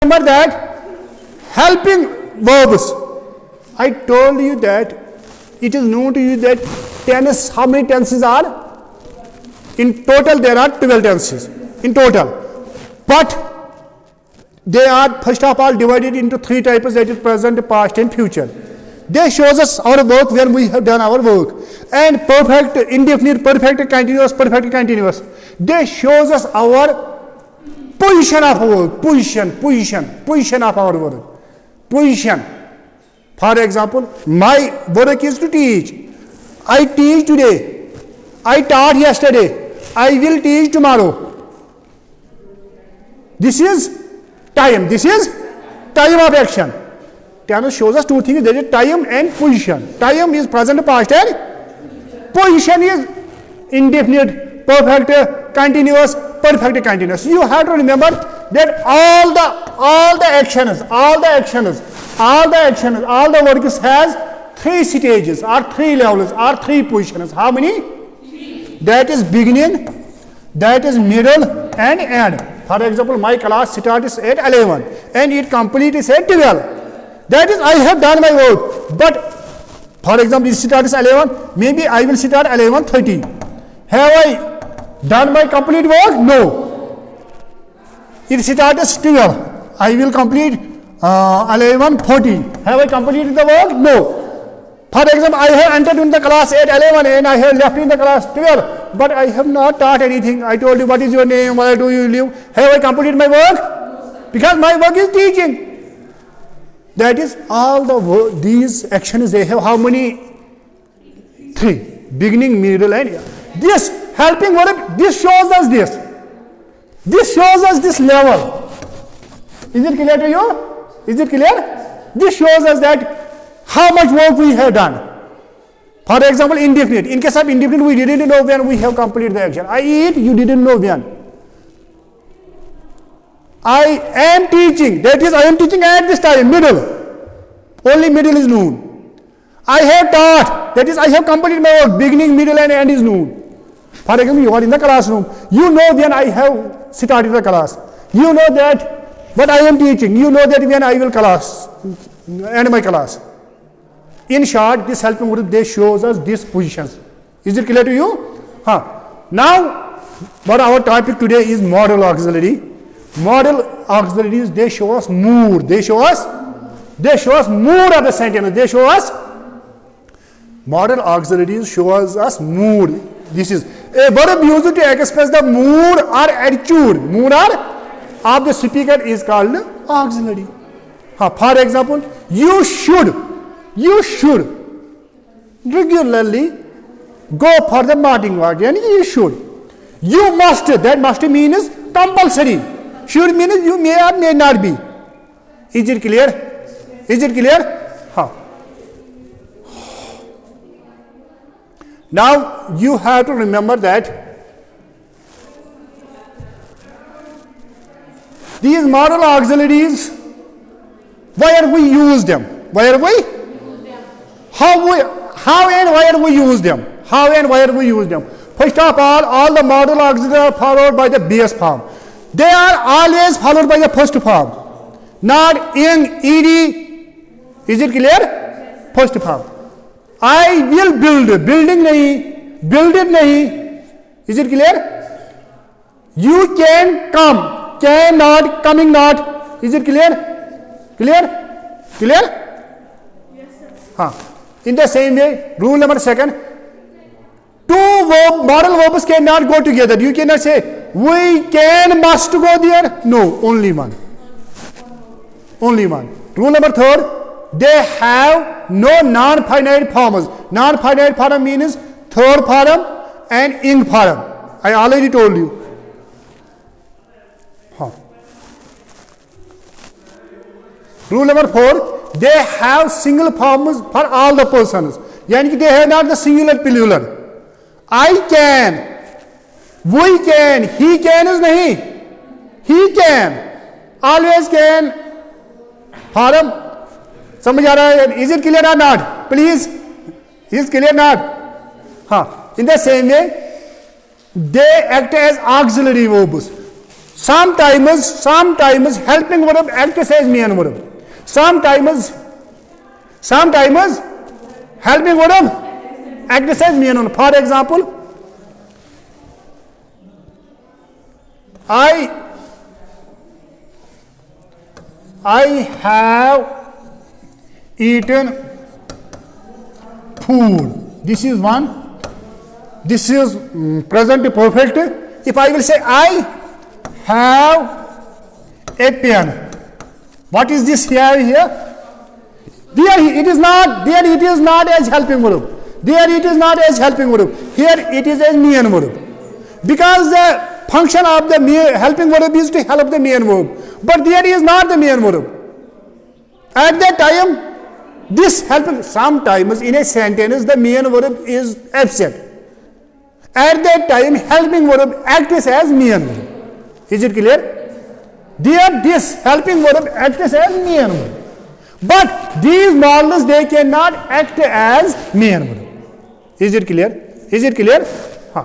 Remember that helping verbs. I told you that it is known to you that tense, how many tenses are? In total there are 12 tenses in total. But they are first of all divided into three types, that is present, past and future. They shows us our work when we have done our work. And perfect, indefinite, perfect, continuous. They shows us our position of work, position of our work, position. For example, my work is to teach. I teach today. I taught yesterday. I will teach tomorrow. This is time. This is time of action. Tense shows us two things, that is time and position. Time is present, past and position is indefinite, perfect, continuous, perfect, continuous. You have to remember that all the actions, all the works has three stages or three levels or three positions. How many? Three. That is beginning, that is middle and end. For example, my class starts at 11 and it completes at 12. That is, I have done my work. But for example, it starts 11, maybe I will start 11:30. Have I done my complete work? No. It starts 12. I will complete 11:40. Have I completed the work? No. For example, I have entered in the class at 11 and I have left in the class 12, but I have not taught anything. I told you what is your name, where do you live. Have I completed my work? No, because my work is teaching. That is all the work, these actions they have how many? Three. Beginning, middle and end. This helping verb, this shows us this. This shows us this level. Is it clear to you? Is it clear? This shows us that how much work we have done. For example, indefinite. In case of indefinite, we didn't know when we have completed the action. I eat, you didn't know when. I am teaching, that is I am teaching at this time, middle. Only middle is known. I have taught, that is I have completed my work, beginning, middle and end is known. For example, you are in the classroom. You know when I have started the class. You know that what I am teaching. You know that when I will end my class. In short, this helping verb, they shows us these positions. Is it clear to you? Now, what our topic today is modal auxiliary. Modal auxiliaries, they show us mood. They show us mood of the sentence. They show us modal auxiliaries shows us mood. This is a verb used to express the mood or attitude. Mood or of the speaker is called auxiliary. For example, you should regularly go for the morning walk. And you should. You must, that must means compulsory. Should means you may or may not be. Is it clear? Is it clear? Now you have to remember that these modal auxiliaries, where we use them? Where we? How and where we use them? How and where we use them? First of all the modal auxiliaries are followed by the base form. They are always followed by the first form. Not in ed. Is it clear? First form. I will build. Building nahi. Builded nahi. Is it clear? You can come. Cannot. Coming not. Is it clear? Clear? Clear? Yes, sir. In the same way, rule number second. Two modal verbs cannot go together. You cannot say, we can, must go there. No, only one. Only one. Rule number third, they have no non-finite forms. Non-finite form means third form and ing form. I already told you. Rule number 4, they have single forms for all the persons. Yani they have not the singular plural. I can, we can, he can is nahi. He can, always can. Form, samajh aa raha hai? Is it clear or not? Please, is clear or not? In the same way, they act as auxiliary verbs. Sometimes helping verb acts as main verb. Sometimes helping verb acts as main verb. For example, I have eaten food. This is one. This is present perfect. If I will say I have a pen, what is this here? There it is not as helping verb. There it is not as helping verb. Here it is as main verb. Because the function of the helping verb is to help the main verb. But there is not the main verb. At that time, this helping, sometimes in a sentence the main verb is absent. At that time, helping verb acts as main verb. Is it clear? There, this helping verb acts as main verb. But these models, they cannot act as main verb. Is it clear? Is it clear? Huh.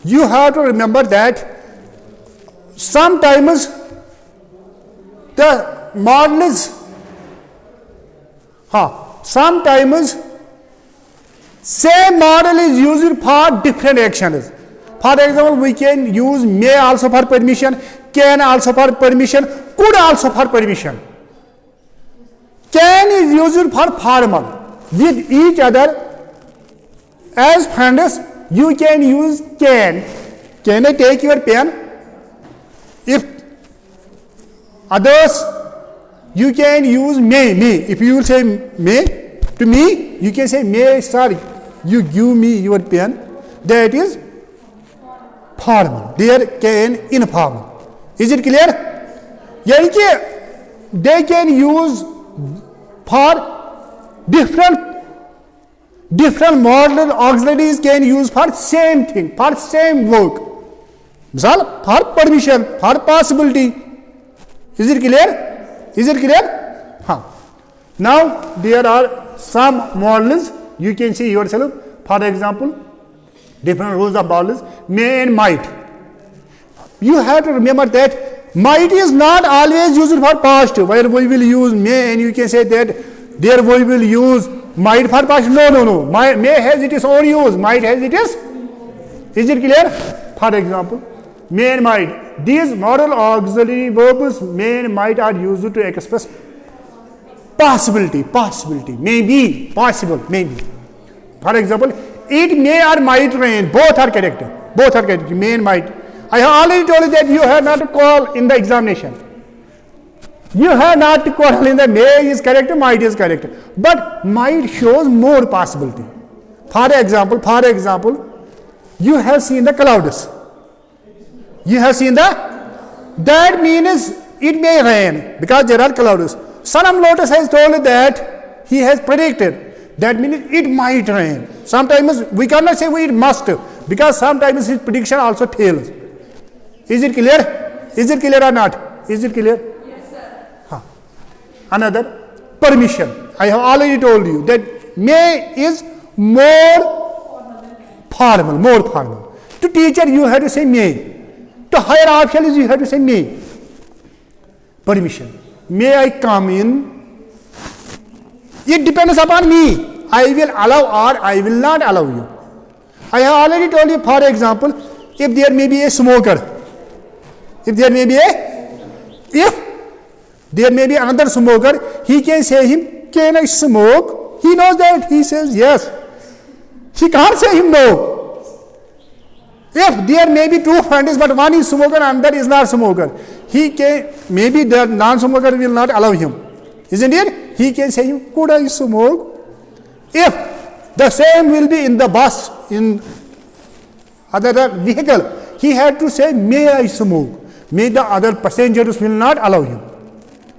You have to remember that sometimes the model is sometimes same model is used for different actions. For example, we can use may also for permission, can also for permission, could also for permission. Can is used for formal with each other as friends. You can use can. Can I take your pen? If others, you can use may. If you will say may to me, you can say may sir, you give me your pen. That is formal. There can informal. Is it clear? Yani they can use for different model auxiliaries can use for same thing, for same work. Misal, for permission, for possibility. Is it clear? Is it clear? Now, there are some models, you can see yourself. For example, different rules of models, may and might. You have to remember that might is not always used for past, where we will use may, and you can say that there we will use might for past. No. May has its own use, might has its. Is it clear? For example, may and might. These modal auxiliary verbs may and might are used to express possibility, maybe, possible, maybe. For example, it may or might rain, both are correct, may and might. I have already told you that you have not to call in the examination. You have not to call in the may is correct, might is correct. But might shows more possibility. For example, you have seen the clouds. That means it may rain because there are clouds. Son of Lotus has told that he has predicted. That means it might rain. Sometimes we cannot say it must, because sometimes his prediction also fails. Is it clear? Is it clear or not? Is it clear? Yes, sir. Another, permission. I have already told you that may is more formal. To teacher you have to say may. To higher officials you have to say may. Permission. May I come in? It depends upon me. I will allow or I will not allow you. I have already told you, for example, if there may be a smoker, if there may be another smoker, he can say him, can I smoke? He knows that. He says yes. She can't say him no. If there may be two friends, but one is smoker and another is not smoker, he can, maybe the non-smoker will not allow him. Isn't it? He can say him, could I smoke? If the same will be in the bus, in other vehicle, he had to say, may I smoke? May the other passengers will not allow him.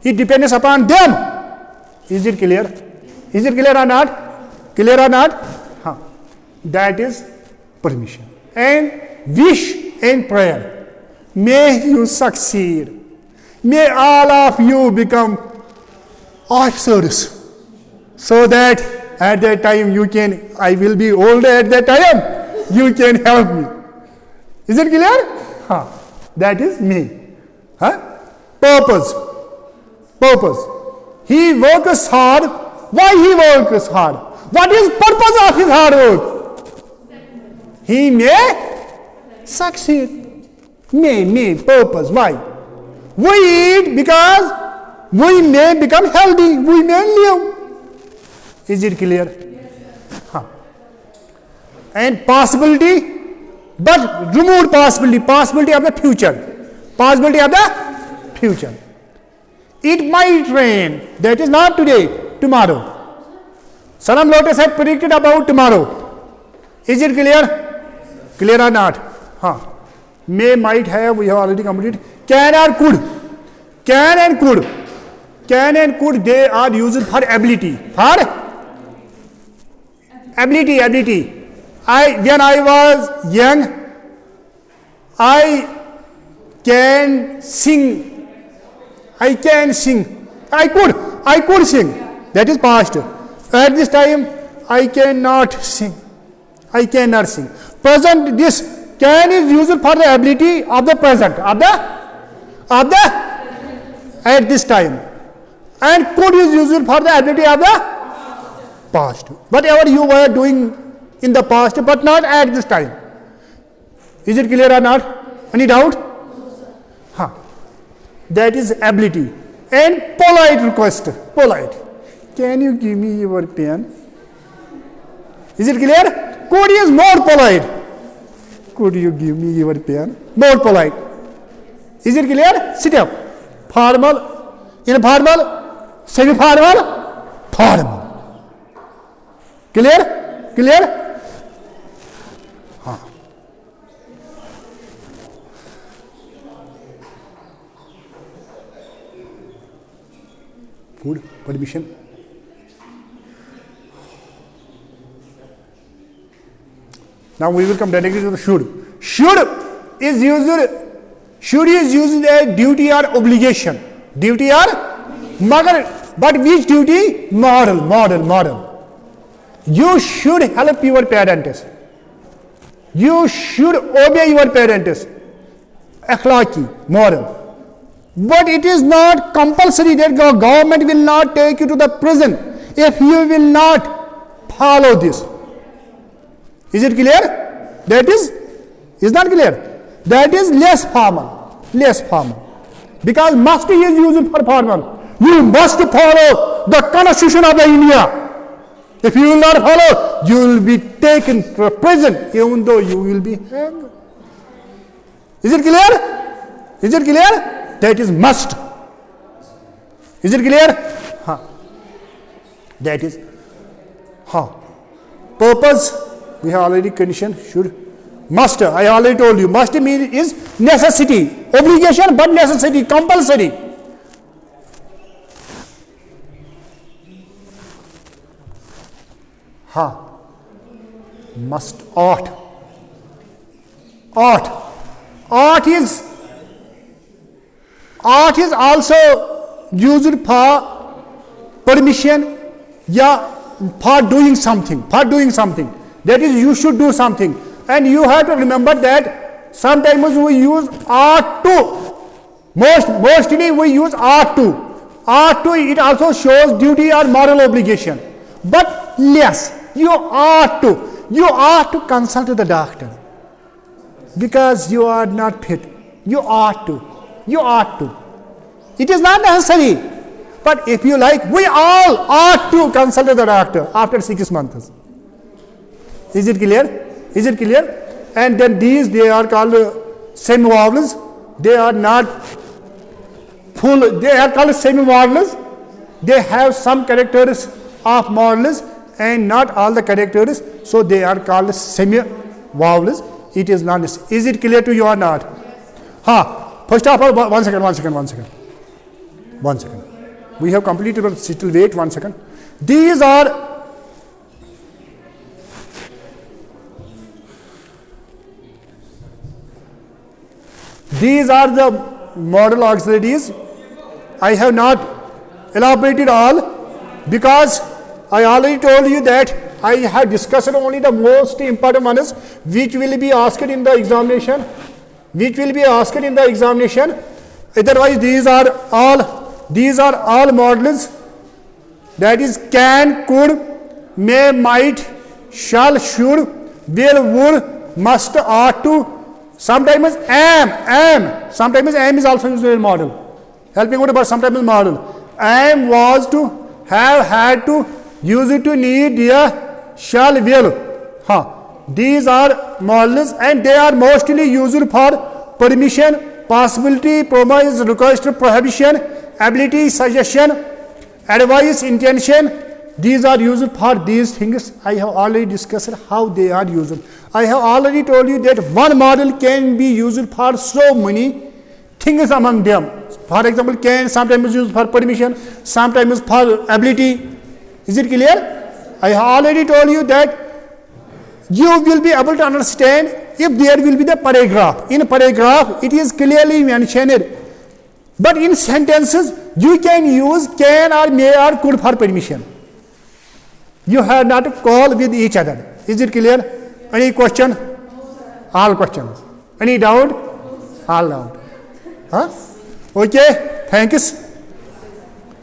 It depends upon them. Is it clear? Is it clear or not? Clear or not? That is permission. And wish and prayer. May you succeed. May all of you become officers. So that at that time I will be older at that time, you can help me. Is it clear? That is me. Purpose. He works hard. Why he works hard? What is purpose of his hard work? He may succeed. May, purpose. Why? We eat because we may become healthy. We may live. Is it clear? Yes. And possibility, but removed possibility of the future. Possibility of the future. It might rain. That is not today, tomorrow. Sanam Lotus had predicted about tomorrow. Is it clear? Clear or not? May, might, have, we have already completed. Can or could. Can and could. Can and could, they are used for ability. For ability. When I was young, I can sing. I could sing. That is past. At this time, I cannot sing. Present, this can is used for the ability of the present, of the at this time. And could is used for the ability of the past. Whatever you were doing in the past, but not at this time. Is it clear or not? Any doubt? That is ability. And polite request. Polite. Can you give me your pen? Is it clear? Could is more polite. Could you give me your pen? More polite. Is it clear? Sit up. Formal, informal, semi-formal, formal. Clear? Food, permission. Now we will come directly to the should. Should is used as duty or obligation. Duty or model. But which duty? Model. You should help your parents. You should obey your parents. Akhlaqi, moral. But it is not compulsory that the government will not take you to the prison if you will not follow this. Is it clear? That is not clear. That is less formal. Because must is used for formal. You must follow the constitution of the India. If you will not follow, you will be taken to prison, even though you will be hanged. Is it clear? That is must. Is it clear? That is purpose. We have already conditioned. Should. Must. I already told you. Must mean is necessity. Obligation, but necessity. Compulsory. Must. Ought is also used for permission, for doing something. That is, you should do something. And you have to remember that sometimes we use ought to. Mostly we use ought to. Ought to, it also shows duty or moral obligation. But less, you ought to consult the doctor. Because you are not fit. You ought to. It is not necessary. But if you like, we all ought to consult the doctor after 6 months. Is it clear? And then these, they are called semi-vowels. They are not full. They are called semi-vowels. They have some characters of vowels and not all the characters. So they are called semi-vowels. It is not. Is it clear to you or not? First of all, one second. We have completed, but still wait 1 second. These are These are the modal auxiliaries. I have not elaborated all because I already told you that I have discussed only the most important ones which will be asked in the examination. Otherwise, these are all models. That is can, could, may, might, shall, should, will, would, must, ought to. Sometimes am. Sometimes am is also used in model. Helping out, but sometimes model. Am, was to, have, had to, use it to, need, dear, shall, will. These are models and they are mostly used for permission, possibility, promise, request, prohibition, ability, suggestion, advice, intention. These are used for these things. I have already discussed how they are used. I have already told you that one model can be used for so many things among them. For example, can sometimes used for permission, sometimes for ability. Is it clear? I have already told you that you will be able to understand if there will be the paragraph. In paragraph, it is clearly mentioned. But in sentences, you can use can or may or could for permission. You have not to call with each other. Is it clear? Any question? All questions. Any doubt? All doubt. Okay, thanks.